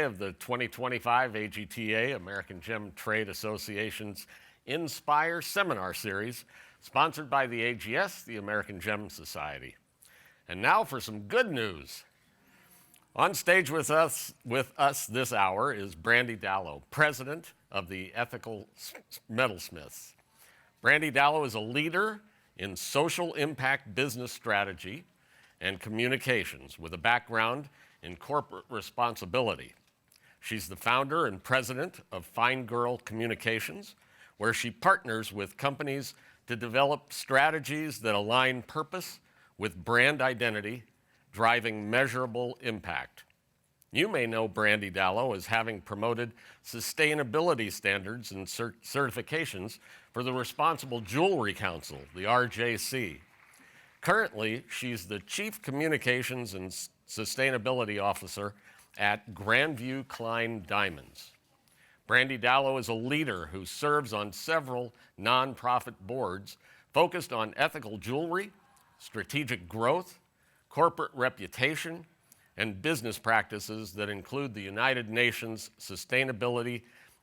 day of the 2025 AGTA, American Gem Trade Association's Inspire Seminar Series, sponsored by the AGS, the American Gem Society. And now for some good news. On stage with us this hour is Brandee Dallow, president of the Ethical Metalsmiths. Brandee Dallow is a leader in social impact business strategy and communications with a background in corporate responsibility. She's the founder and president of Fine Girl Communications, where she partners with companies to develop strategies that align purpose with brand identity, driving measurable impact. You may know Brandee Dallow as having promoted sustainability standards and certifications for the Responsible Jewelry Council, the RJC. Currently, she's the Chief Communications and Sustainability Officer at Grandview Klein Diamonds. Brandee Dallow is a leader who serves on several nonprofit boards focused on ethical jewelry, strategic growth, corporate reputation, and business practices that include the United Nations Sustainability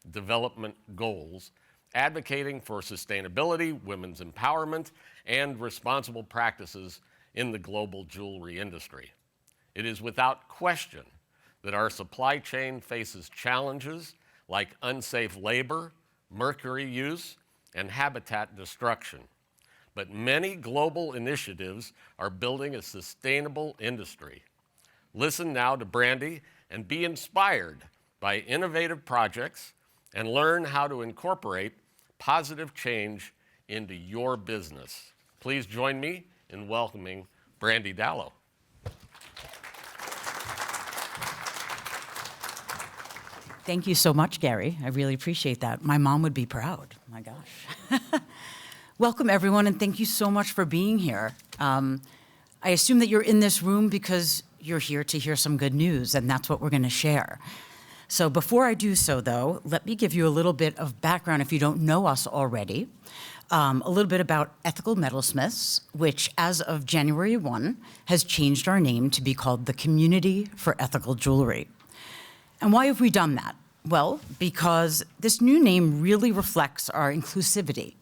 Development Goals, advocating for sustainability, women's empowerment, and responsible practices in the global jewelry industry. It is without question that our supply chain faces challenges like unsafe labor, mercury use, and habitat destruction. But many global initiatives are building a sustainable industry. Listen now to Brandee and be inspired by innovative projects and learn how to incorporate positive change into your business. Please join me in welcoming Brandee Dallow. Thank you so much, Gary. I really appreciate that. My mom would be proud. My gosh. Welcome, everyone, and thank you so much for being here. I assume that you're in this room because you're here to hear some good news, and that's what we're going to share. So before I do so, though, let me give you a little bit of background if you don't know us already. A little bit about Ethical Metalsmiths, which as of January 1 has changed our name to be called the Community for Ethical Jewelry. And why have we done that? Well, because this new name really reflects our inclusivity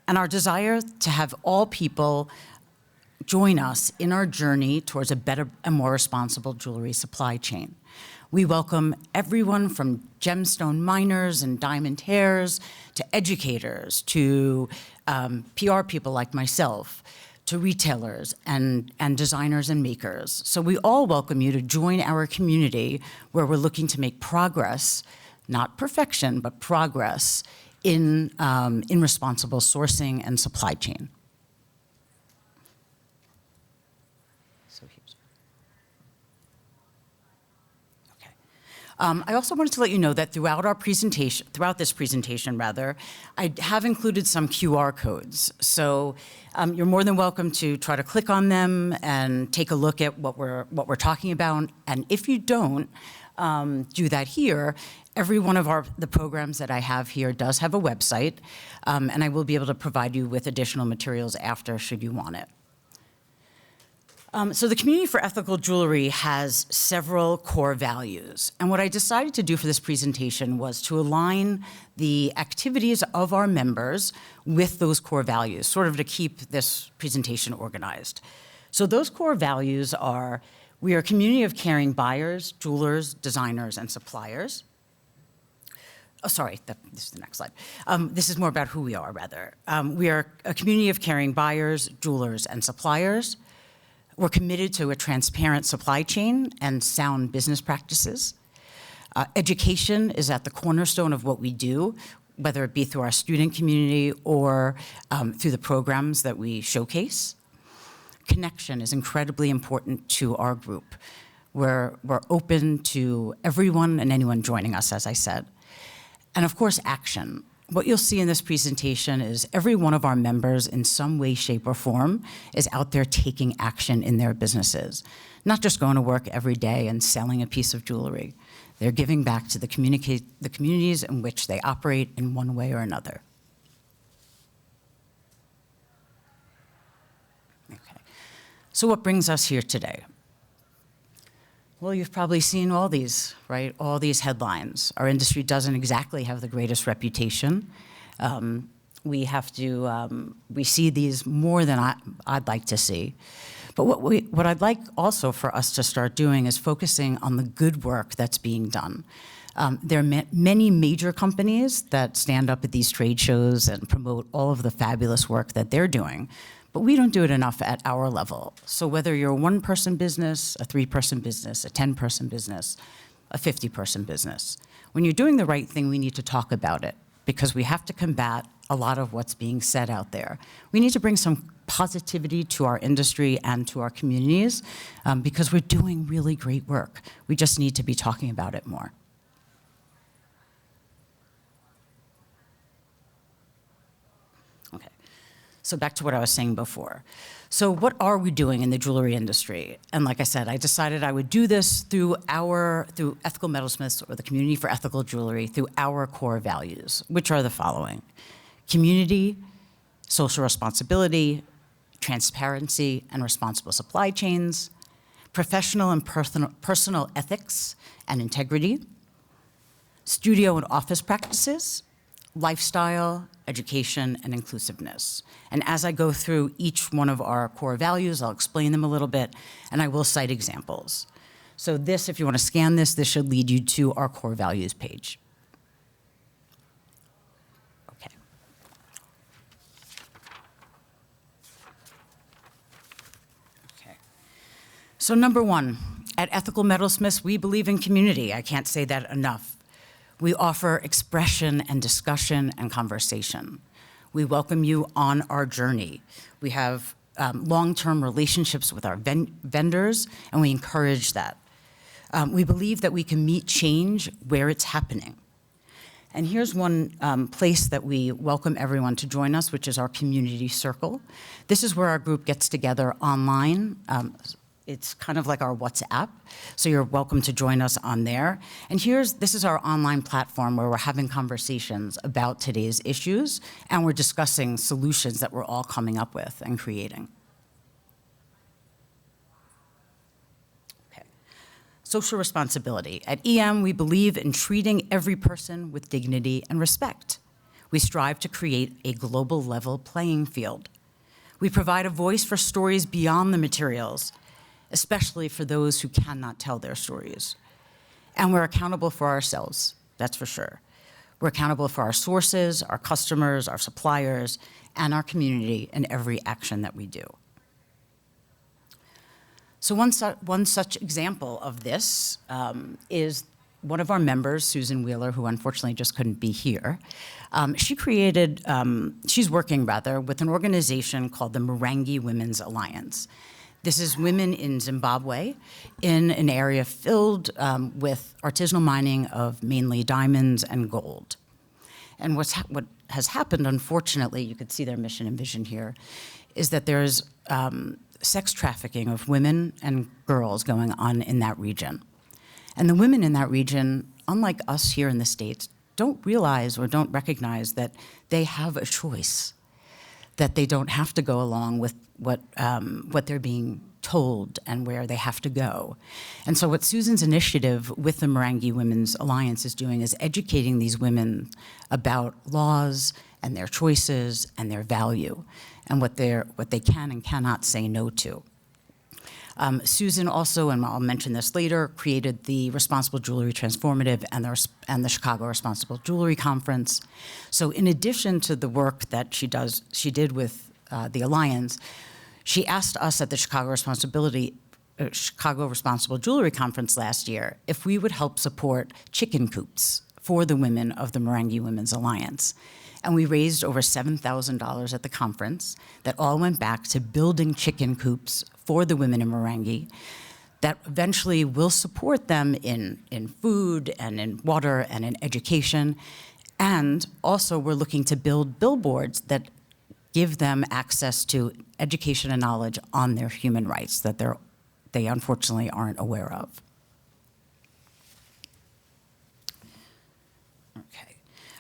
and our desire to have all people join us in our journey towards a better and more responsible jewelry supply chain. We welcome everyone from gemstone miners and diamantaires to educators to PR people like myself, to retailers and designers and makers. So we all welcome you to join our community where we're looking to make progress, not perfection, but progress in responsible sourcing and supply chain. So here's, okay. I also wanted to let you know that throughout this presentation, I have included some QR codes. So you're more than welcome to try to click on them and take a look at what we're talking about. And if you don't do that here, every one of the programs that I have here does have a website, and I will be able to provide you with additional materials after, should you want it. So the Community for Ethical Jewelry has several core values. And what I decided to do for this presentation was to align the activities of our members with those core values, sort of to keep this presentation organized. So those core values are, we are a community of caring buyers, jewelers, designers, and suppliers. Oh, sorry, this is the next slide. This is more about who we are, rather. We are a community of caring buyers, jewelers, and suppliers. We're committed to a transparent supply chain and sound business practices. Education is at the cornerstone of what we do, whether it be through our student community or through the programs that we showcase. Connection is incredibly important to our group. We're open to everyone and anyone joining us, as I said. And of course, action. What you'll see in this presentation is every one of our members in some way, shape, or form is out there taking action in their businesses, not just going to work every day and selling a piece of jewelry. They're giving back to the communities in which they operate in one way or another. Okay. So what brings us here today? Well, you've probably seen all these, right? All these headlines. Our industry doesn't exactly have the greatest reputation. We see these more than I'd like to see. But what I'd like also for us to start doing is focusing on the good work that's being done. There are many major companies that stand up at these trade shows and promote all of the fabulous work that they're doing, but we don't do it enough at our level. So whether you're a one-person business, a three-person business, a 10-person business, a 50-person business, when you're doing the right thing, we need to talk about it because we have to combat a lot of what's being said out there. We need to bring some positivity to our industry and to our communities because we're doing really great work. We just need to be talking about it more. Okay, so back to what I was saying before. So what are we doing in the jewelry industry? And like I said, I decided I would do this through Ethical Metalsmiths, or the Community for Ethical Jewelry, through our core values, which are the following: community, social responsibility, transparency and responsible supply chains, professional and personal ethics and integrity, studio and office practices, lifestyle, education, and inclusiveness. And as I go through each one of our core values, I'll explain them a little bit, and I will cite examples. So this, if you want to scan this should lead you to our core values page. Okay. Okay. So number one, at Ethical Metalsmiths, we believe in community. I can't say that enough. We offer expression and discussion and conversation. We welcome you on our journey. We have long-term relationships with our vendors, and we encourage that. We believe that we can meet change where it's happening. And here's one place that we welcome everyone to join us, which is our community circle. This is where our group gets together online. It's kind of like our WhatsApp, so you're welcome to join us on there. And this is our online platform where we're having conversations about today's issues, and we're discussing solutions that we're all coming up with and creating. Okay. Social responsibility. At EM, we believe in treating every person with dignity and respect. We strive to create a global level playing field. We provide a voice for stories beyond the materials, especially for those who cannot tell their stories. And we're accountable for ourselves, that's for sure. We're accountable for our sources, our customers, our suppliers, and our community in every action that we do. So one such example of this is one of our members, Susan Wheeler, who unfortunately just couldn't be here. She's working with an organization called the Mercury Women's Alliance. This is women in Zimbabwe in an area filled with artisanal mining of mainly diamonds and gold. And what has happened, unfortunately, you could see their mission and vision here, is that there's sex trafficking of women and girls going on in that region. And the women in that region, unlike us here in the States, don't realize or don't recognize that they have a choice, that they don't have to go along with what they're being told and where they have to go. And so what Susan's initiative with the Mercury Women's Alliance is doing is educating these women about laws and their choices and their value and what they can and cannot say no to. Susan also, and I'll mention this later, created the Responsible Jewelry Transformative and the Chicago Responsible Jewelry Conference. So in addition to the work that she did with the Alliance, she asked us at the Chicago Responsible Jewelry Conference last year if we would help support chicken coops for the women of the Mercury Women's Alliance. And we raised over $7,000 at the conference that all went back to building chicken coops for the women in Mercury that eventually will support them in food and in water and in education. And also we're looking to build billboards that give them access to education and knowledge on their human rights that they unfortunately aren't aware of. Okay.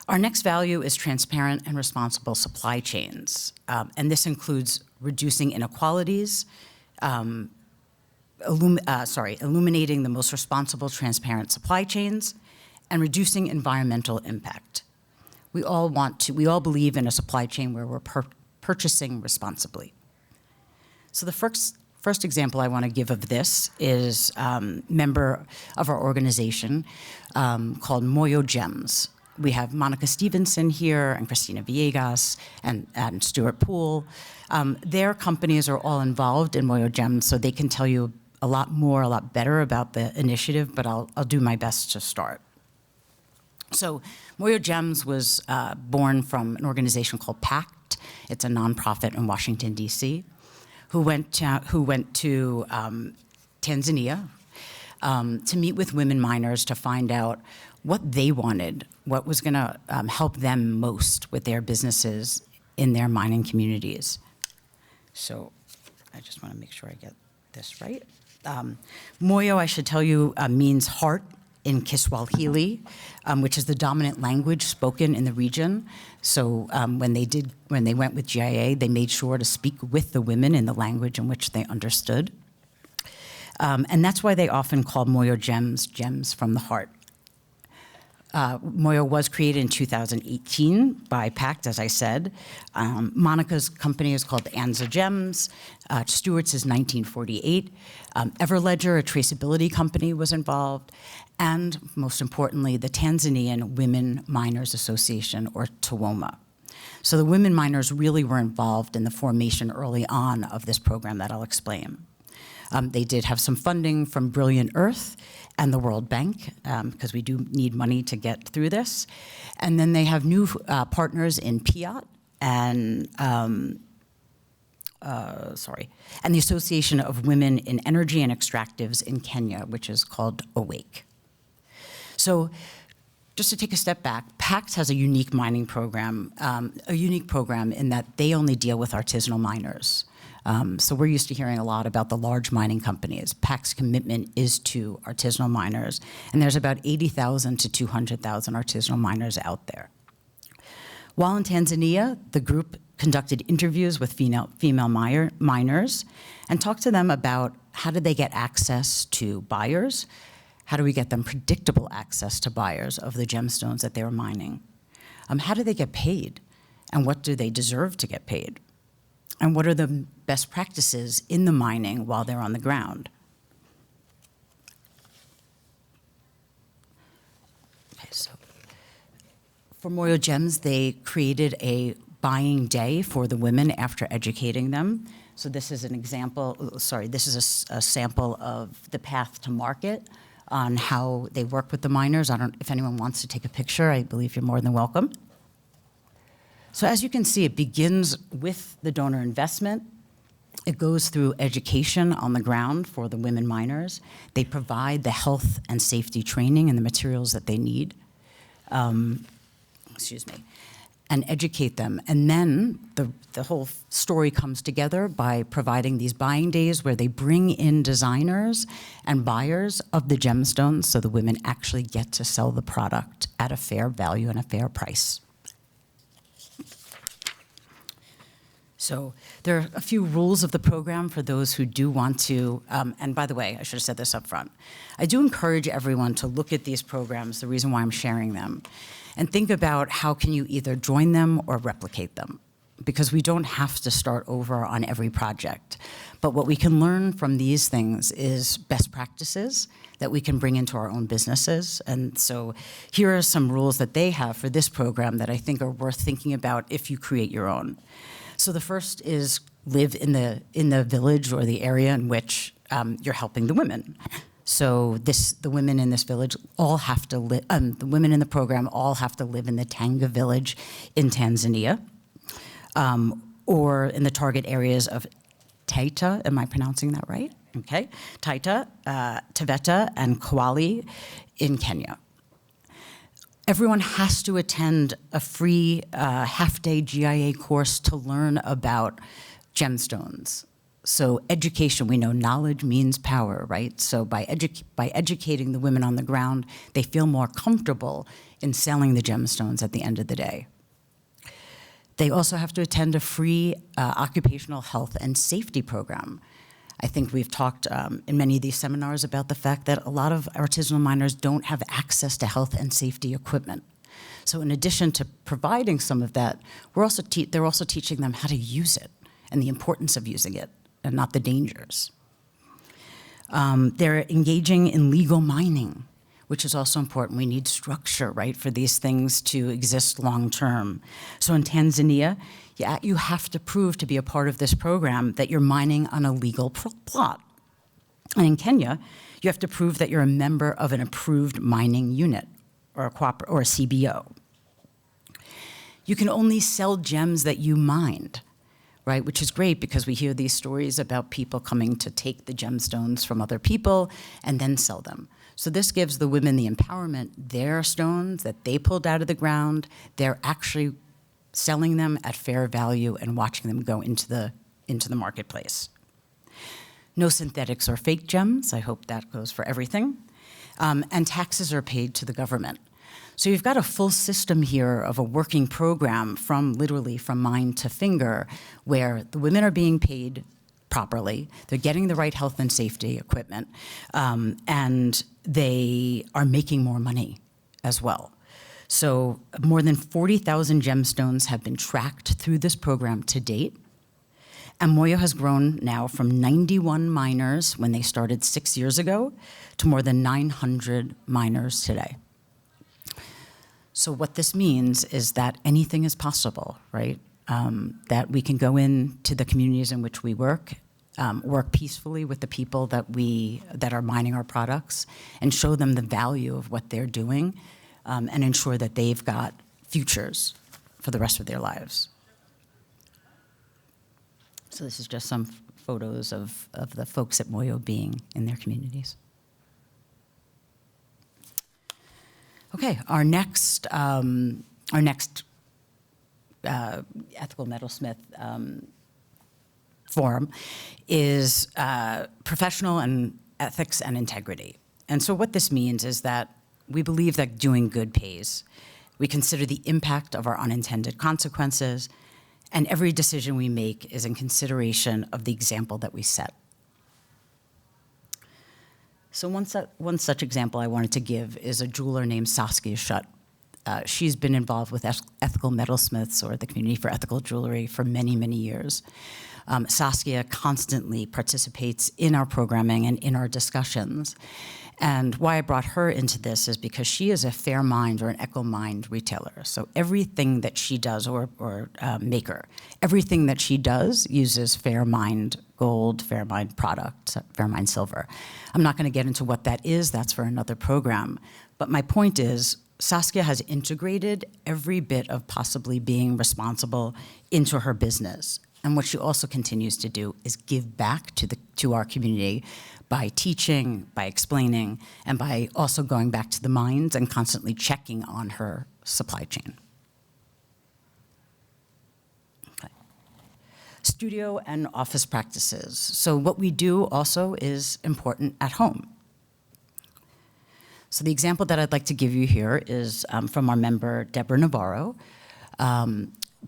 Our next value is transparent and responsible supply chains. And this includes reducing inequalities, illuminating the most responsible, transparent supply chains, and reducing environmental impact. We all believe in a supply chain where we're purchasing responsibly. So the first example I want to give of this is a member of our organization called Moyo Gems. We have Monica Stevenson here and Christina Villegas and Stuart Poole. Their companies are all involved in Moyo Gems, so they can tell you a lot better about the initiative, but I'll do my best to start. So Moyo Gems was born from an organization called PACT. It's a nonprofit in Washington, D.C., who went to Tanzania to meet with women miners to find out what they wanted, what was going to help them most with their businesses in their mining communities. So I just want to make sure I get this right. Moyo, I should tell you, means heart in Kiswahili, which is the dominant language spoken in the region. So when they went with GIA, they made sure to speak with the women in the language in which they understood. And that's why they often call Moyo Gems, gems from the heart. Moyo was created in 2018 by PACT, as I said. Monica's company is called Anza Gems. Stuart's is 1948. Everledger, a traceability company, was involved. And most importantly, the Tanzanian Women Miners Association, or TAWOMA. So the women miners really were involved in the formation early on of this program that I'll explain. They did have some funding from Brilliant Earth and the World Bank, because we do need money to get through this. And then they have new partners in PIAT and the Association of Women in Energy and Extractives in Kenya, which is called Awake. So just to take a step back, PACT has a unique mining program, in that they only deal with artisanal miners. So we're used to hearing a lot about the large mining companies. PACT's commitment is to artisanal miners, and there's about 80,000 to 200,000 artisanal miners out there. While in Tanzania, the group conducted interviews with female miners and talked to them about how do they get access to buyers, how do we get them predictable access to buyers of the gemstones that they were mining, how do they get paid, and what do they deserve to get paid? And what are the best practices in the mining while they're on the ground? Okay, so for Moyo Gems, they created a buying day for the women after educating them. So this is an example, this is a sample of the path to market on how they work with the miners. If anyone wants to take a picture, I believe you're more than welcome. So as you can see, it begins with the donor investment. It goes through education on the ground for the women miners. They provide the health and safety training and the materials that they need, and educate them. And then the whole story comes together by providing these buying days where they bring in designers and buyers of the gemstones so the women actually get to sell the product at a fair value and a fair price. So there are a few rules of the program for those who do want to, and by the way, I should have said this up front. I do encourage everyone to look at these programs, the reason why I'm sharing them, and think about how can you either join them or replicate them, because we don't have to start over on every project. But what we can learn from these things is best practices that we can bring into our own businesses. And so here are some rules that they have for this program that I think are worth thinking about if you create your own. So the first is live in the village or the area in which you're helping the women. So the women in this village all have to live, the women in the program all have to live in the Tanga village in Tanzania, or in the target areas of Taita, am I pronouncing that right? Okay, Taita, Taveta, and Kwale in Kenya. Everyone has to attend a free half-day GIA course to learn about gemstones. So education, we know knowledge means power, right? So by educating the women on the ground, they feel more comfortable in selling the gemstones at the end of the day. They also have to attend a free occupational health and safety program. I think we've talked in many of these seminars about the fact that a lot of artisanal miners don't have access to health and safety equipment. So in addition to providing some of that, they're also teaching them how to use it and the importance of using it and not the dangers. They're engaging in legal mining, which is also important. We need structure, right, for these things to exist long term. So in Tanzania, you have to prove to be a part of this program that you're mining on a legal plot. And in Kenya, you have to prove that you're a member of an approved mining unit or a CBO. You can only sell gems that you mined, right? Which is great because we hear these stories about people coming to take the gemstones from other people and then sell them. So this gives the women the empowerment. Their stones that they pulled out of the ground, they're actually selling them at fair value and watching them go into the marketplace. No synthetics or fake gems. I hope that goes for everything. And taxes are paid to the government. So you've got a full system here of a working program literally from mine to finger, where the women are being paid properly, they're getting the right health and safety equipment, and they are making more money as well. So more than 40,000 gemstones have been tracked through this program to date. And Moyo has grown now from 91 miners when they started 6 years ago to more than 900 miners today. So what this means is that anything is possible, right? That we can go into the communities in which we work peacefully with the people that are mining our products, and show them the value of what they're doing, and ensure that they've got futures for the rest of their lives. So this is just some photos of the folks at Moyo being in their communities. Okay, our next ethical metalsmith forum is professional and ethics and integrity. And so what this means is that we believe that doing good pays. We consider the impact of our unintended consequences, and every decision we make is in consideration of the example that we set. So one such example I wanted to give is a jeweler named Saskia Schutt. She's been involved with Ethical Metalsmiths, or the Community for Ethical Jewelry, for many, many years. Saskia constantly participates in our programming and in our discussions. And why I brought her into this is because she is a fair mind or an eco-mind retailer. So everything that she does, or maker, everything that she does uses fair mind gold, fair mind product, fair mind silver. I'm not going to get into what that is. That's for another program. But my point is, Saskia has integrated every bit of possibly being responsible into her business. And what she also continues to do is give back to our community by teaching, by explaining, and by also going back to the mines and constantly checking on her supply chain. Okay. Studio and office practices. So what we do also is important at home. So the example that I'd like to give you here is from our member, Deborah Navarro.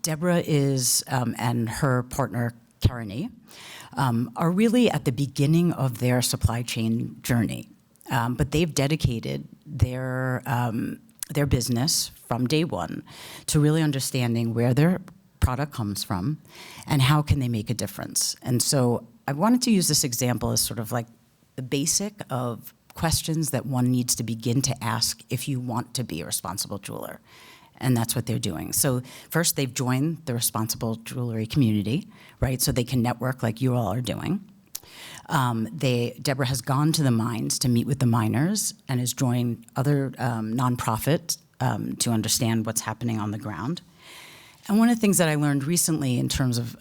Deborah is, and her partner, Karani, are really at the beginning of their supply chain journey. But they've dedicated their business from day one to really understanding where their product comes from and how can they make a difference. And so I wanted to use this example as sort of like the basic of questions that one needs to begin to ask if you want to be a responsible jeweler. And that's what they're doing. So first, they've joined the responsible jewelry community, right? So they can network like you all are doing. Deborah has gone to the mines to meet with the miners and has joined other nonprofits to understand what's happening on the ground. And one of the things that I learned recently in terms of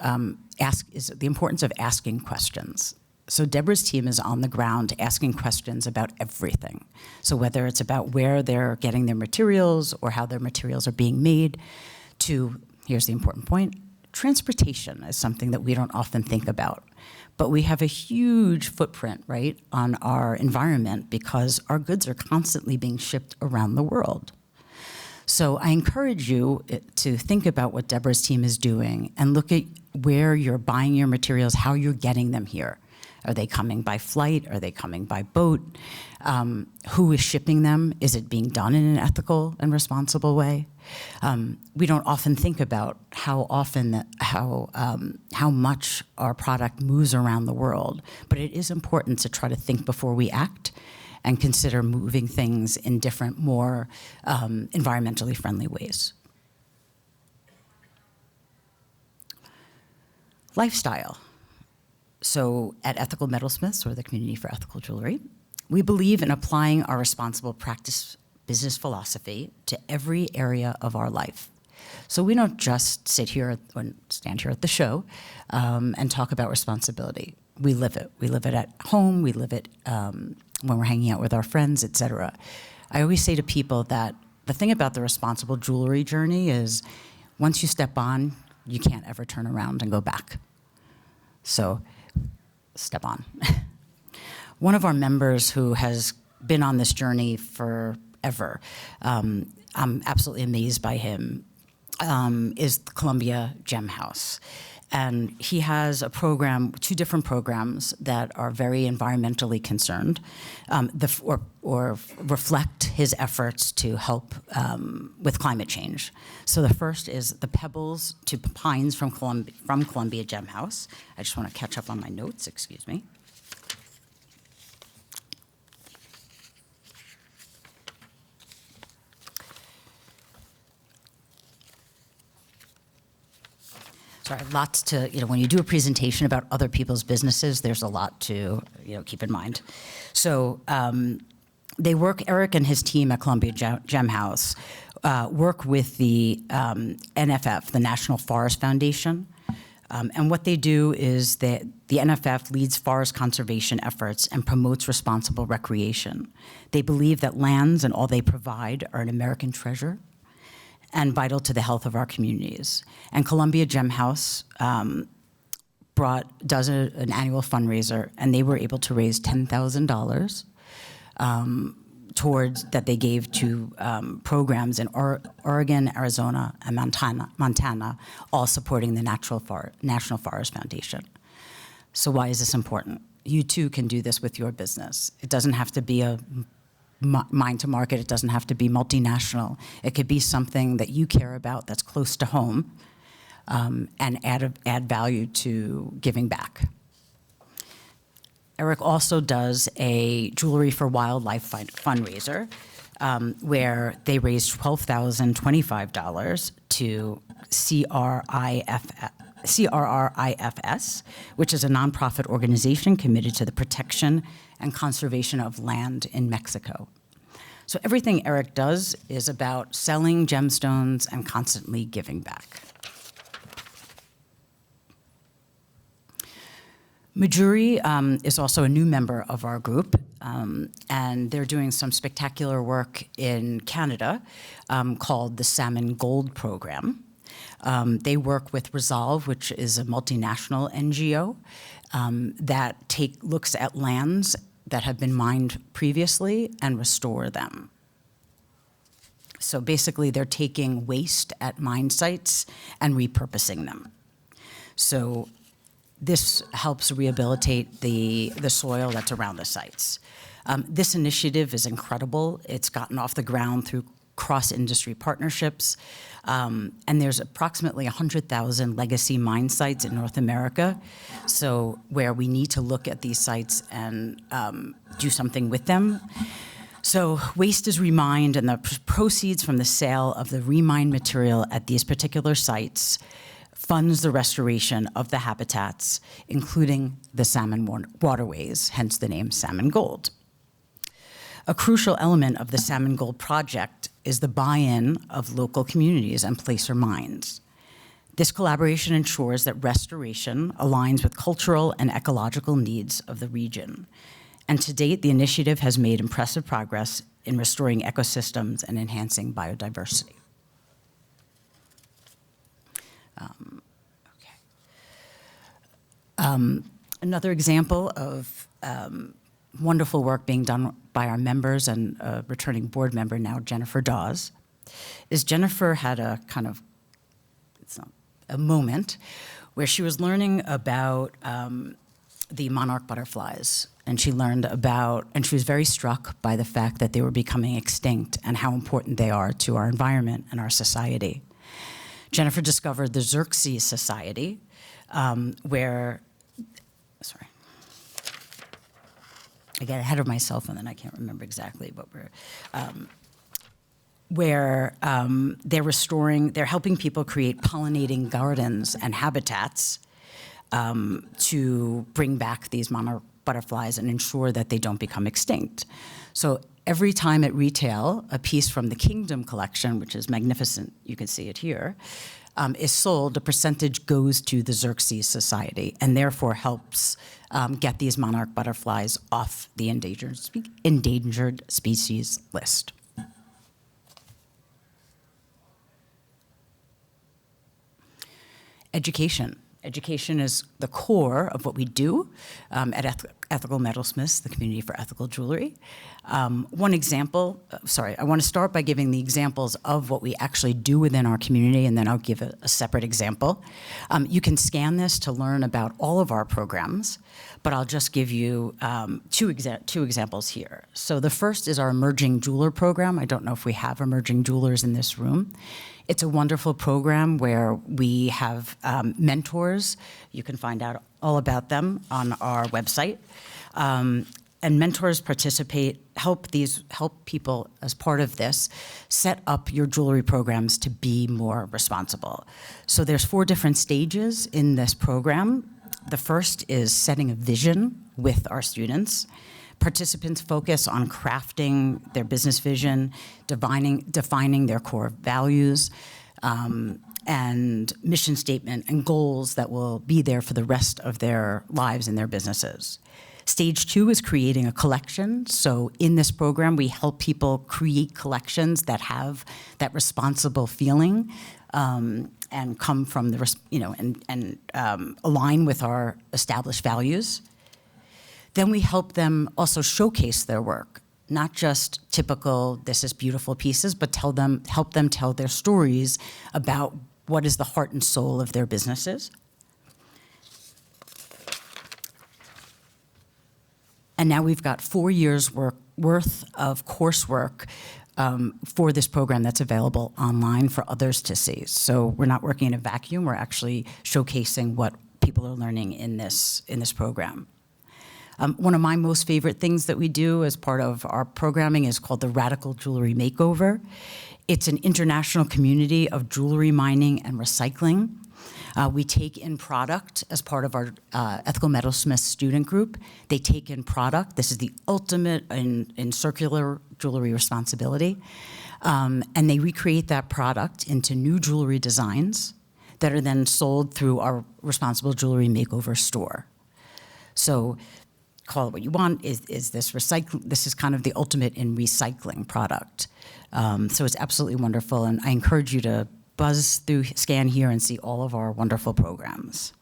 is the importance of asking questions. So Deborah's team is on the ground asking questions about everything. So whether it's about where they're getting their materials or how their materials are being made, to, here's the important point, transportation is something that we don't often think about. But we have a huge footprint, right, on our environment because our goods are constantly being shipped around the world. So I encourage you to think about what Deborah's team is doing and look at where you're buying your materials, how you're getting them here. Are they coming by flight? Are they coming by boat? Who is shipping them? Is it being done in an ethical and responsible way? We don't often think about how much our product moves around the world, but it is important to try to think before we act and consider moving things in different, more environmentally friendly ways. Lifestyle. So at Ethical Metalsmiths, or the Community for Ethical Jewelry, we believe in applying our responsible practice business philosophy to every area of our life. So we don't just sit here or stand here at the show and talk about responsibility. We live it. We live it at home. We live it when we're hanging out with our friends, et cetera. I always say to people that the thing about the responsible jewelry journey is once you step on, you can't ever turn around and go back. So step on. One of our members who has been on this journey forever, I'm absolutely amazed by him, is the Columbia Gem House. And he has a program, 2 different programs that are very environmentally concerned, or reflect his efforts to help with climate change. So the first is the Pebbles to Pines from Columbia Gem House. I just want to catch up on my notes, excuse me. Sorry, lots to, when you do a presentation about other people's businesses, there's a lot to, keep in mind. So Eric and his team at Columbia Gem House work with the NFF, the National Forest Foundation. And what they do is that the NFF leads forest conservation efforts and promotes responsible recreation. They believe that lands and all they provide are an American treasure and vital to the health of our communities. And Columbia Gem House does an annual fundraiser, and they were able to raise $10,000 towards that they gave to programs in Oregon, Arizona, and Montana, all supporting the National Forest Foundation. So why is this important? You too can do this with your business. It doesn't have to be a mine to market. It doesn't have to be multinational. It could be something that you care about that's close to home, and add value to giving back. Eric also does a Jewelry for Wildlife fundraiser where they raised $12,025 to CRRIFS, which is a nonprofit organization committed to the protection and conservation of land in Mexico. So everything Eric does is about selling gemstones and constantly giving back. Majuri is also a new member of our group, and they're doing some spectacular work in Canada called the Salmon Gold Program. They work with Resolve, which is a multinational NGO that looks at lands that have been mined previously and restore them. So basically, they're taking waste at mine sites and repurposing them. So this helps rehabilitate the soil that's around the sites. This initiative is incredible. It's gotten off the ground through cross-industry partnerships, and there's approximately 100,000 legacy mine sites in North America, so where we need to look at these sites and do something with them. So waste is remined, and the proceeds from the sale of the remined material at these particular sites funds the restoration of the habitats, including the salmon waterways, hence the name Salmon Gold. A crucial element of the Salmon Gold project is the buy-in of local communities and placer mines. This collaboration ensures that restoration aligns with cultural and ecological needs of the region. And to date, the initiative has made impressive progress in restoring ecosystems and enhancing biodiversity. Another example of wonderful work being done by our members and a returning board member now, Jennifer Dawes, is Jennifer had a kind of a moment where she was learning about the monarch butterflies. And she learned about, and she was very struck by the fact that they were becoming extinct and how important they are to our environment and our society. Jennifer discovered the Xerces Society, where, sorry, I get ahead of myself and then I can't remember exactly what we're, where they're helping people create pollinating gardens and habitats to bring back these monarch butterflies and ensure that they don't become extinct. So every time at retail, a piece from the Kingdom collection, which is magnificent, you can see it here, is sold, a percentage goes to the Xerces Society and therefore helps get these monarch butterflies off the endangered species list. Education. Education is the core of what we do at Ethical Metalsmiths, the Community for Ethical Jewelry. One example, I want to start by giving the examples of what we actually do within our community, and then I'll give a separate example. You can scan this to learn about all of our programs, but I'll just give you two examples here. So the first is our Emerging Jeweler program. I don't know if we have emerging jewelers in this room. It's a wonderful program where we have mentors. You can find out all about them on our website. And mentors help people as part of this set up your jewelry programs to be more responsible. So there's 4 different stages in this program. The first is setting a vision with our students. Participants focus on crafting their business vision, defining their core values, and mission statement and goals that will be there for the rest of their lives and their businesses. Stage 2 is creating a collection. So in this program, we help people create collections that have that responsible feeling and come from the, align with our established values. Then we help them also showcase their work, not just typical, this is beautiful pieces, but help them tell their stories about what is the heart and soul of their businesses. And now we've got 4 years worth of coursework for this program that's available online for others to see. So we're not working in a vacuum, we're actually showcasing what people are learning in this program. One of my most favorite things that we do as part of our programming is called the Radical Jewelry Makeover. It's an international community of jewelry mining and recycling. We take in product as part of our Ethical Metalsmiths student group. They take in product. This is the ultimate in circular jewelry responsibility. And they recreate that product into new jewelry designs that are then sold through our Responsible Jewelry Makeover store. So call it what you want, is this this is kind of the ultimate in recycling product. So it's absolutely wonderful, and I encourage you to buzz through, scan here, and see all of our wonderful programs.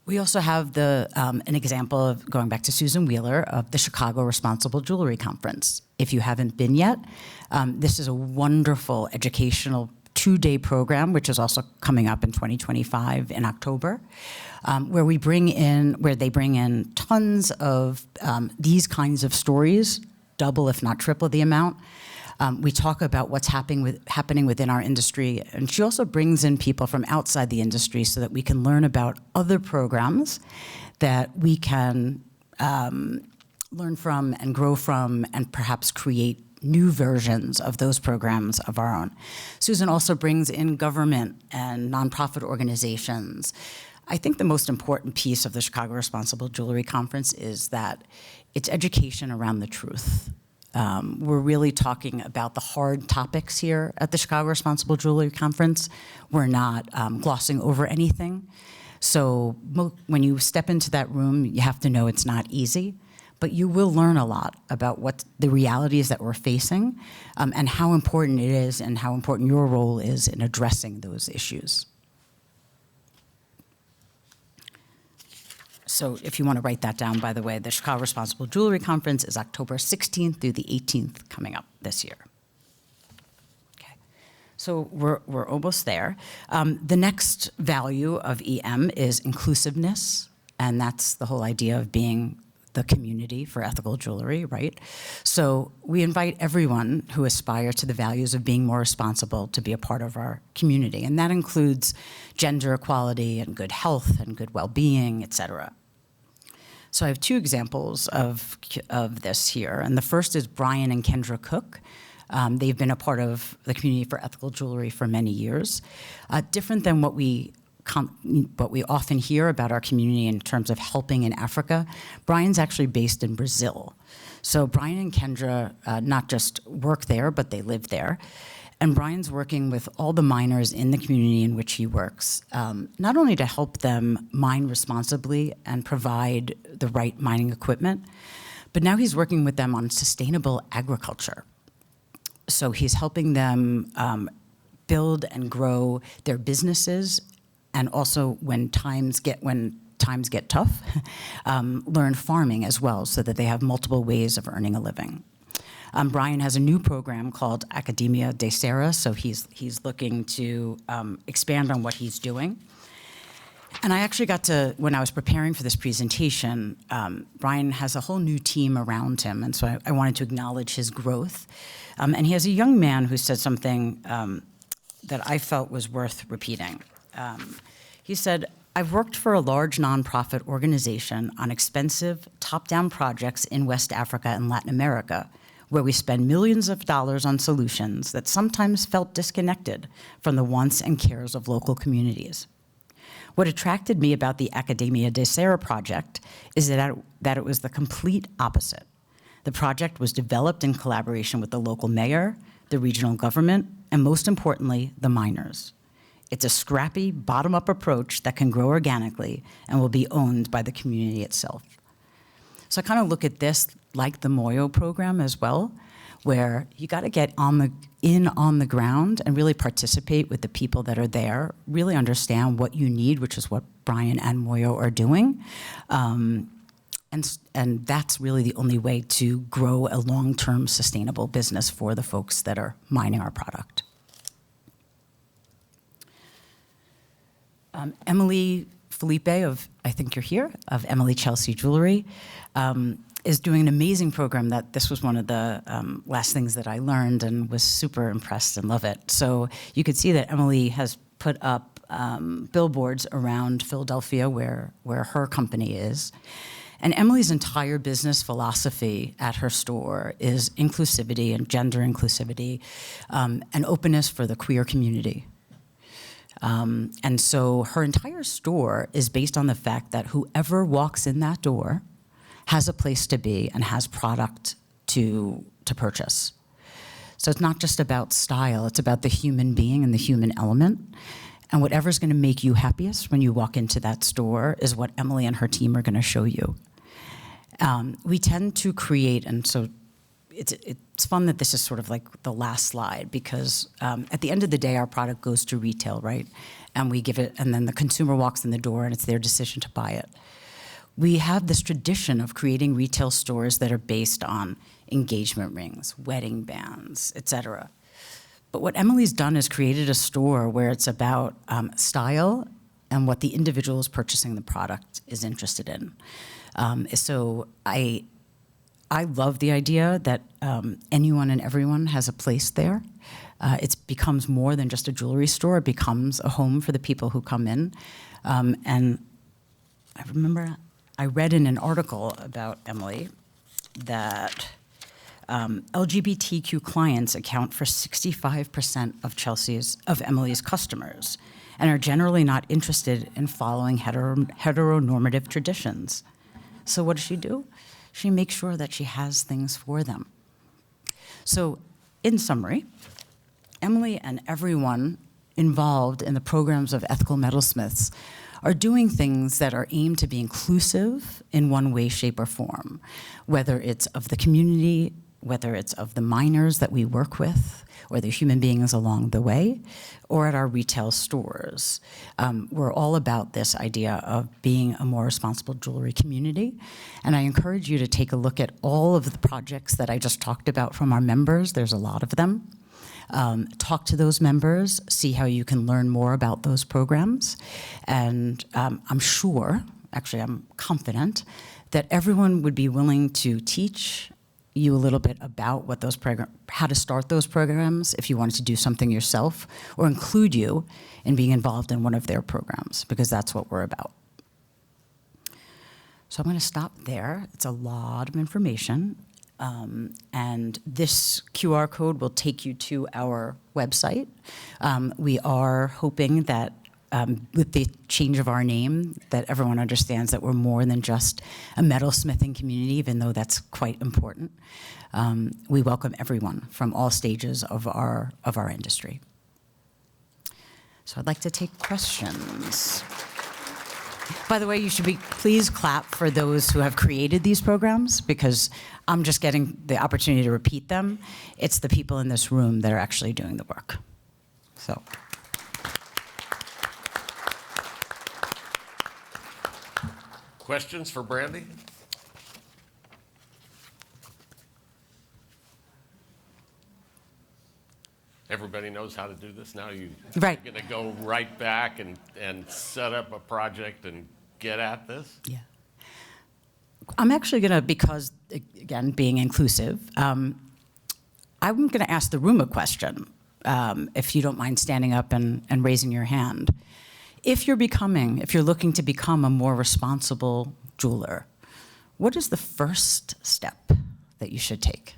We also have an example of, going back to Susan Wheeler, of the Chicago Responsible Jewelry Conference. If you haven't been yet, this is a wonderful educational 2-day program, which is also coming up in 2025 in October, where they bring in tons of these kinds of stories, double if not triple the amount. We talk about what's happening within our industry, and she also brings in people from outside the industry so that we can learn about other programs that we can learn from and grow from and perhaps create new versions of those programs of our own. Susan also brings in government and nonprofit organizations. I think the most important piece of the Chicago Responsible Jewelry Conference is that it's education around the truth. We're really talking about the hard topics here at the Chicago Responsible Jewelry Conference. We're not glossing over anything. So when you step into that room, you have to know it's not easy, but you will learn a lot about what the realities that we're facing and how important it is and how important your role is in addressing those issues. So if you want to write that down, by the way, the Chicago Responsible Jewelry Conference is October 16th through the 18th coming up this year. Okay. So we're almost there. The next value of EM is inclusiveness, and that's the whole idea of being the community for ethical jewelry, right? So we invite everyone who aspires to the values of being more responsible to be a part of our community, and that includes gender equality and good health and good well-being, et cetera. So I have two examples of this here, and the first is Brian and Kendra Cook. They've been a part of the community for ethical jewelry for many years. Different than what we often hear about our community in terms of helping in Africa, Brian's actually based in Brazil. So Brian and Kendra not just work there, but they live there. And Brian's working with all the miners in the community in which he works, not only to help them mine responsibly and provide the right mining equipment, but now he's working with them on sustainable agriculture. So he's helping them build and grow their businesses, and also when times get tough, learn farming as well, so that they have multiple ways of earning a living. Brian has a new program called Academia de Serra, so he's looking to expand on what he's doing. And I actually got to, when I was preparing for this presentation, Brian has a whole new team around him, and so I wanted to acknowledge his growth. And he has a young man who said something that I felt was worth repeating. He said, "I've worked for a large nonprofit organization on expensive top-down projects in West Africa and Latin America, where we spend millions of dollars on solutions that sometimes felt disconnected from the wants and cares of local communities. What attracted me about the Academia de Serra project is that it was the complete opposite. The project was developed in collaboration with the local mayor, the regional government, and most importantly, the miners. It's a scrappy, bottom-up approach that can grow organically and will be owned by the community itself." So I kind of look at this like the Moyo program as well, where you got to get on the ground and really participate with the people that are there, really understand what you need, which is what Brian and Moyo are doing. And that's really the only way to grow a long-term sustainable business for the folks that are mining our product. Emily Felipe I think you're here, of Emily Chelsea Jewelry, is doing an amazing program that this was one of the last things that I learned and was super impressed and love it. So you could see that Emily has put up billboards around Philadelphia where her company is. And Emily's entire business philosophy at her store is inclusivity and gender inclusivity and openness for the queer community. And so her entire store is based on the fact that whoever walks in that door has a place to be and has product to purchase. So it's not just about style, it's about the human being and the human element. And whatever's gonna make you happiest when you walk into that store is what Emily and her team are gonna show you. We tend to create, and so it's fun that this is sort of like the last slide, because at the end of the day, our product goes to retail, right? And we give it, and then the consumer walks in the door and it's their decision to buy it. We have this tradition of creating retail stores that are based on engagement rings, wedding bands, et cetera. But what Emily's done is created a store where it's about style and what the individual is purchasing the product is interested in. So I love the idea that anyone and everyone has a place there. It becomes more than just a jewelry store. It becomes a home for the people who come in. And I remember I read in an article about Emily that LGBTQ clients account for 65% of Emily's customers and are generally not interested in following heteronormative traditions. So what does she do? She makes sure that she has things for them. So in summary, Emily and everyone involved in the programs of Ethical Metalsmiths are doing things that are aimed to be inclusive in one way, shape, or form, whether it's of the community, whether it's of the miners that we work with, or the human beings along the way, or at our retail stores. We're all about this idea of being a more responsible jewelry community. And I encourage you to take a look at all of the projects that I just talked about from our members. There's a lot of them. talk to those members, see how you can learn more about those programs. And I'm sure, actually I'm confident, that everyone would be willing to teach you a little bit about what those how to start those programs if you wanted to do something yourself, or include you in being involved in one of their programs, because that's what we're about. So I'm going to stop there. It's a lot of information. And this QR code will take you to our website. We are hoping that with the change of our name, that everyone understands that we're more than just a metalsmithing community, even though that's quite important. We welcome everyone from all stages of our industry. So I'd like to take questions. By the way, you should please clap for those who have created these programs, because I'm just getting the opportunity to repeat them. It's the people in this room that are actually doing the work. So. Questions for Brandee? Everybody knows how to do this now? You're Right. going to go right back and set up a project and get at this? Yeah. I'm actually going to, because, again, being inclusive, I'm going to ask the room a question, if you don't mind standing up and raising your hand. If you're looking to become a more responsible jeweler, what is the first step that you should take?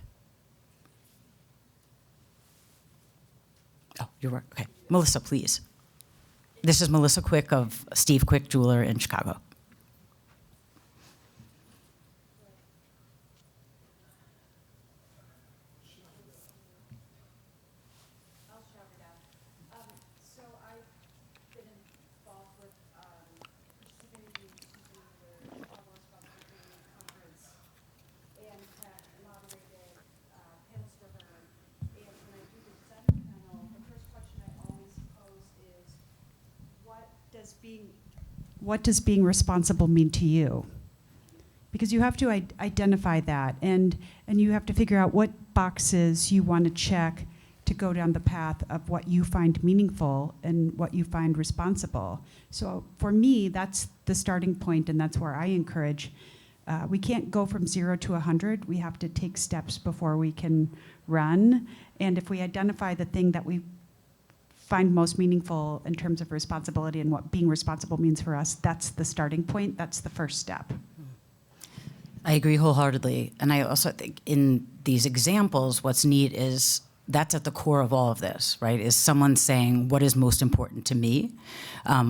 Oh, you're okay. Melissa, please. This is Melissa Quick of Steve Quick Jeweler in Chicago. What does being responsible mean to you? Because you have to identify that, and you have to figure out what boxes you want to check to go down the path of what you find meaningful and what you find responsible. So for me, that's the starting point, and that's where I encourage. We can't go from 0 to 100. We have to take steps before we can run. And if we identify the thing that we find most meaningful in terms of responsibility and what being responsible means for us, that's the starting point. That's the first step. I agree wholeheartedly. And I also think in these examples, what's neat is that's at the core of all of this, right? Is someone saying, what is most important to me?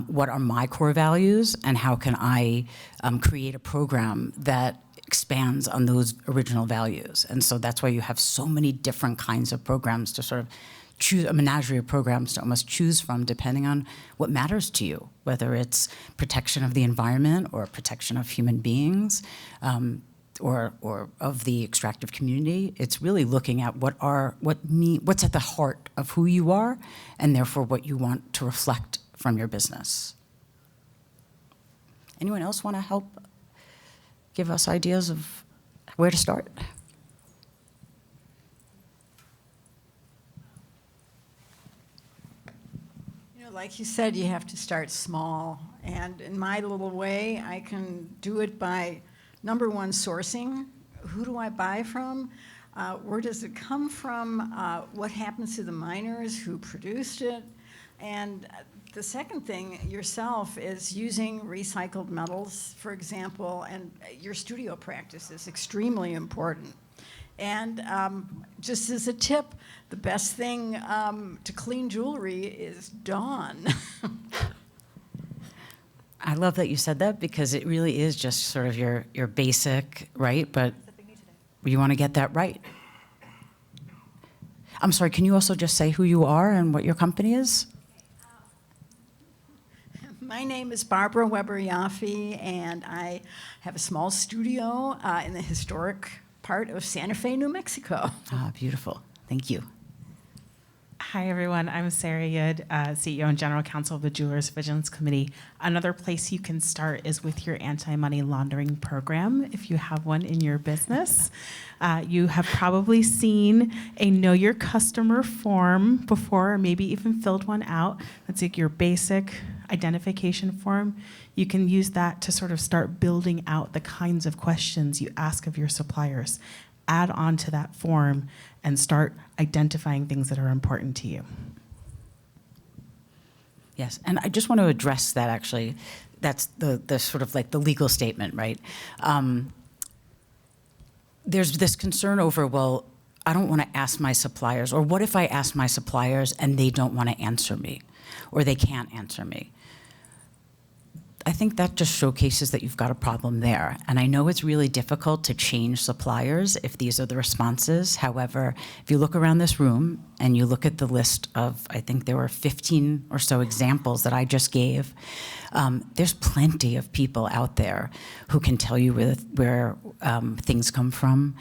What are my core values? And how can I create a program that expands on those original values? And so that's why you have so many different kinds of programs to sort of choose, a menagerie of programs to almost choose from, depending on what matters to you, whether it's protection of the environment or protection of human beings, or of the extractive community. It's really looking at what's at the heart of who you are, and therefore what you want to reflect from your business. Anyone else want to help give us ideas of where to start? Like you said, you have to start small. And in my little way, I can do it by, number one, sourcing. Who do I buy from? Where does it come from? What happens to the miners who produced it? And the second thing yourself is using recycled metals, for example, and your studio practice is extremely important. And just as a tip, the best thing to clean jewelry is Dawn. I love that you said that, because it really is just sort of your basic, right? But you want to get that right. I'm sorry, can you also just say who you are and what your company is? My name is Barbara Weber-Yaffe, and I have a small studio in the historic part of Santa Fe, New Mexico. Ah, beautiful. Thank you. Hi, everyone. I'm Sarah Yud, CEO and General Counsel of the Jewelers Vigilance Committee. Another place you can start is with your anti-money laundering program, if you have one in your business. You have probably seen a Know Your Customer form before, or maybe even filled one out. That's like your basic identification form. You can use that to sort of start building out the kinds of questions you ask of your suppliers. Add on to that form and start identifying things that are important to you. Yes, and I just want to address that actually. That's the sort of like the legal statement, right? There's this concern over, well, I don't want to ask my suppliers, or what if I ask my suppliers and they don't want to answer me, or they can't answer me? I think that just showcases that you've got a problem there. And I know it's really difficult to change suppliers if these are the responses. However, if you look around this room and you look at the list of, I think there were 15 or so examples that I just gave, there's plenty of people out there who can tell you where things come from.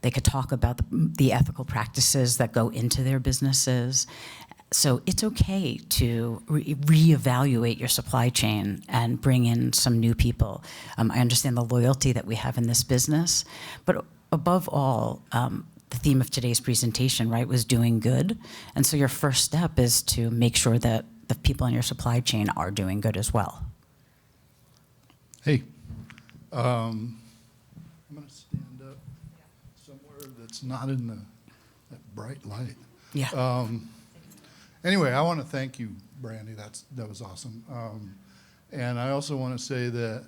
They could talk about the ethical practices that go into their businesses. So it's okay to reevaluate your supply chain and bring in some new people. I understand the loyalty that we have in this business, but above all, the theme of today's presentation, right, was doing good. And so your first step is to make sure that the people in your supply chain are doing good as well. Hey, I'm going to stand up somewhere that's not in that bright light. Yeah. Anyway, I want to thank you, Brandee. That was awesome. And I also want to say that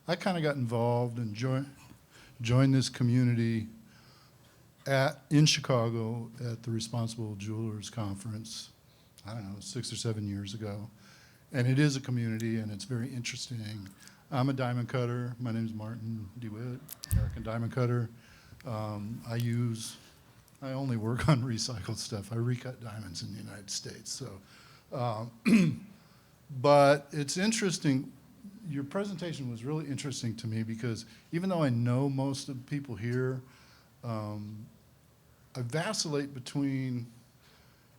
I kind of got involved and joined this community in Chicago at the Responsible Jewelers Conference, I don't know, 6 or 7 years ago. And it is a community, and it's very interesting. I'm a diamond cutter. My name is Martin DeWitt, American Diamond Cutter. I only work on recycled stuff. I recut diamonds in the United States. So, but it's interesting. Your presentation was really interesting to me because even though I know most of the people here, I vacillate between,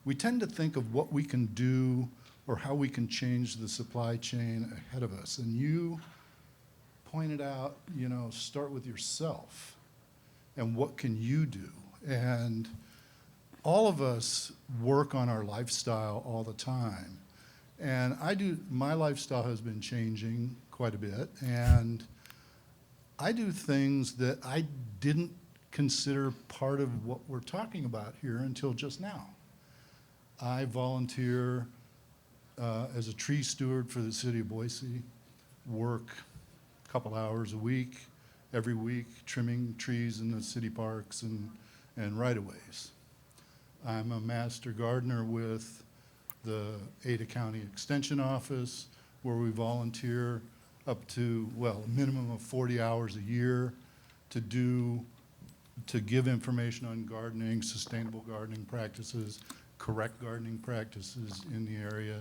we tend to think of what we can do or how we can change the supply chain ahead of us. And you pointed out, start with yourself and what can you do? And all of us work on our lifestyle all the time. And my lifestyle has been changing quite a bit. And I do things that I didn't consider part of what we're talking about here until just now. I volunteer as a tree steward for the city of Boise, work a couple hours a week, every week, trimming trees in the city parks and right-of-ways. I'm a master gardener with the Ada County Extension Office, where we volunteer up to, a minimum of 40 hours a year to give information on gardening, sustainable gardening practices, correct gardening practices in the area.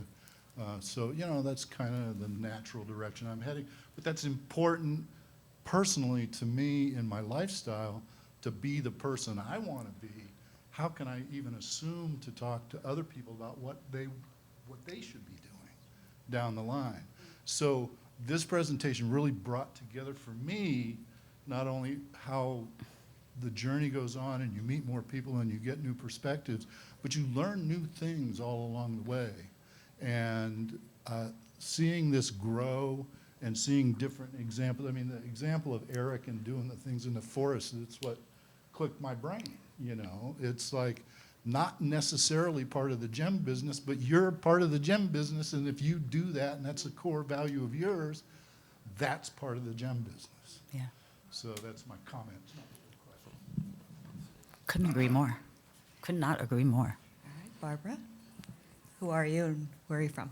So, that's kind of the natural direction I'm heading. But that's important personally to me in my lifestyle, to be the person I want to be. How can I even assume to talk to other people about what they should be doing down the line? So this presentation really brought together for me not only how the journey goes on and you meet more people and you get new perspectives, but you learn new things all along the way. And seeing this grow and seeing different examples. I mean, the example of Eric and doing the things in the forest, it's what clicked my brain, It's like not necessarily part of the gem business, but you're part of the gem business, and if you do that, and that's a core value of yours, that's part of the gem business. Yeah. So that's my comment. Couldn't agree more. Could not agree more. All right, Barbara, who are you and where are you from?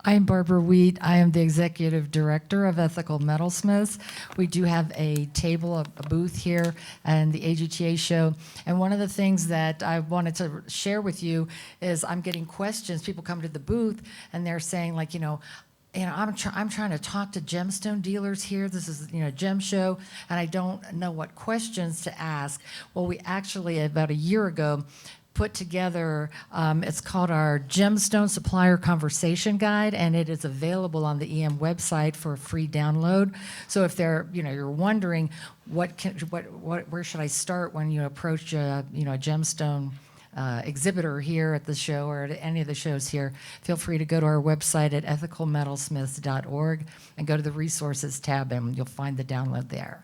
I'm Barbara Wheat. I am the Executive Director of Ethical Metalsmiths. We do have a table, a booth here, and the AGTA show. And one of the things that I wanted to share with you is I'm getting questions. People come to the booth and they're saying, like, I'm trying to talk to gemstone dealers here. This is, a gem show, and I don't know what questions to ask. Well, we actually, about a year ago, put together, it's called our Gemstone Supplier Conversation Guide, and it is available on the EM website for a free download. So if you're wondering where should I start when you approach a gemstone exhibitor here at the show or at any of the shows here, feel free to go to our website at ethicalmetalsmiths.org and go to the resources tab, and you'll find the download there.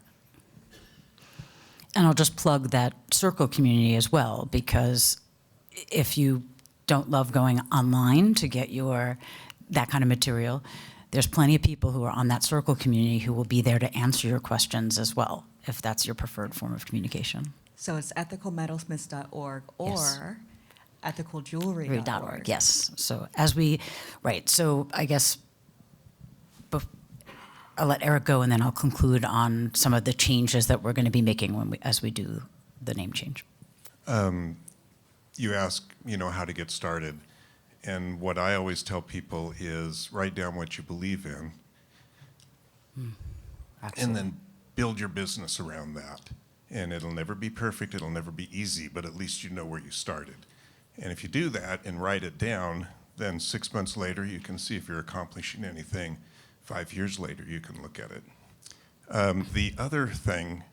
And I'll just plug that circle community as well, because if you don't love going online to get that kind of material, there's plenty of people who are on that circle community who will be there to answer your questions as well, if that's your preferred form of communication. So it's ethicalmetalsmiths.org or Yes. ethicalJewelry.org. Yes. So so I guess I'll let Eric go, and then I'll conclude on some of the changes that we're going to be making as we do the name change. You ask, how to get started. And what I always tell people is write down what you believe in and then build your business around that. And it'll never be perfect, it'll never be easy, but at least you know where you started. And if you do that and write it down, then 6 months later you can see if you're accomplishing anything. 5 years later you can look at it. The other thing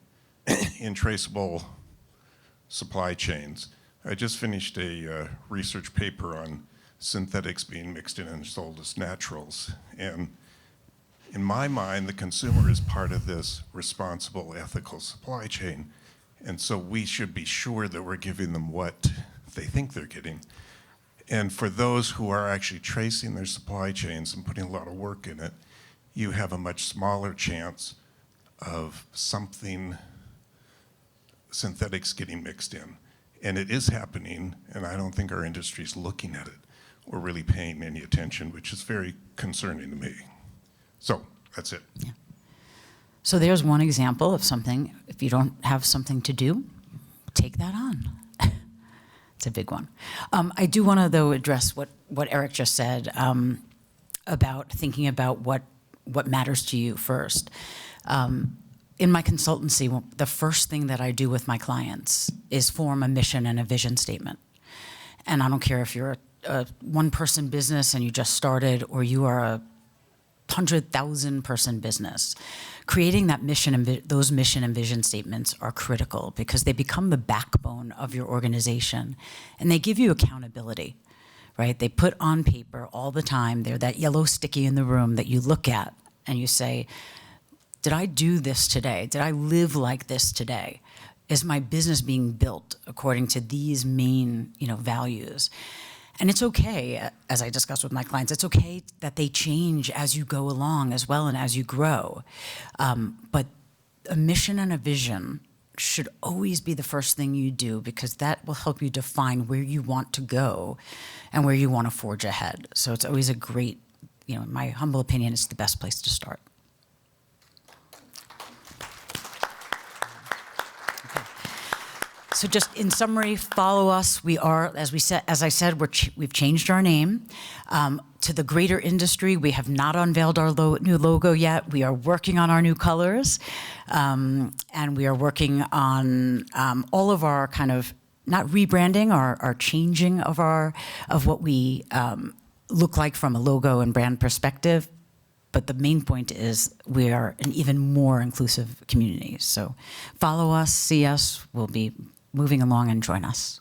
in traceable supply chains, I just finished a research paper on synthetics being mixed in and sold as naturals. And in my mind, the consumer is part of this responsible, ethical supply chain. And so we should be sure that we're giving them what they think they're getting. And for those who are actually tracing their supply chains and putting a lot of work in it, you have a much smaller chance of something synthetics getting mixed in. And it is happening, and I don't think our industry is looking at it or really paying any attention, which is very concerning to me. So that's it. Yeah. So there's one example of something. If you don't have something to do, take that on. It's a big one. I do want to, though, address what Eric just said about thinking about what matters to you first. In my consultancy, the first thing that I do with my clients is form a mission and a vision statement. And I don't care if you're a one-person business and you just started, or you are a 100,000-person business. Creating that mission and those mission and vision statements are critical because they become the backbone of your organization, and they give you accountability, right? They put on paper all the time. They're that yellow sticky in the room that you look at and you say, did I do this today? Did I live like this today? Is my business being built according to these main, values? And it's okay, as I discussed with my clients, it's okay that they change as you go along as well and as you grow. But a mission and a vision should always be the first thing you do, because that will help you define where you want to go and where you want to forge ahead. So it's always a great, in my humble opinion, it's the best place to start. So just in summary, follow us. We are, as I said, we've changed our name. To the greater industry, we have not unveiled our new logo yet. We are working on our new colors. And we are working on all of our kind of, not rebranding, our changing of what we look like from a logo and brand perspective. But the main point is we are an even more inclusive community. So follow us, see us. We'll be moving along, and join us.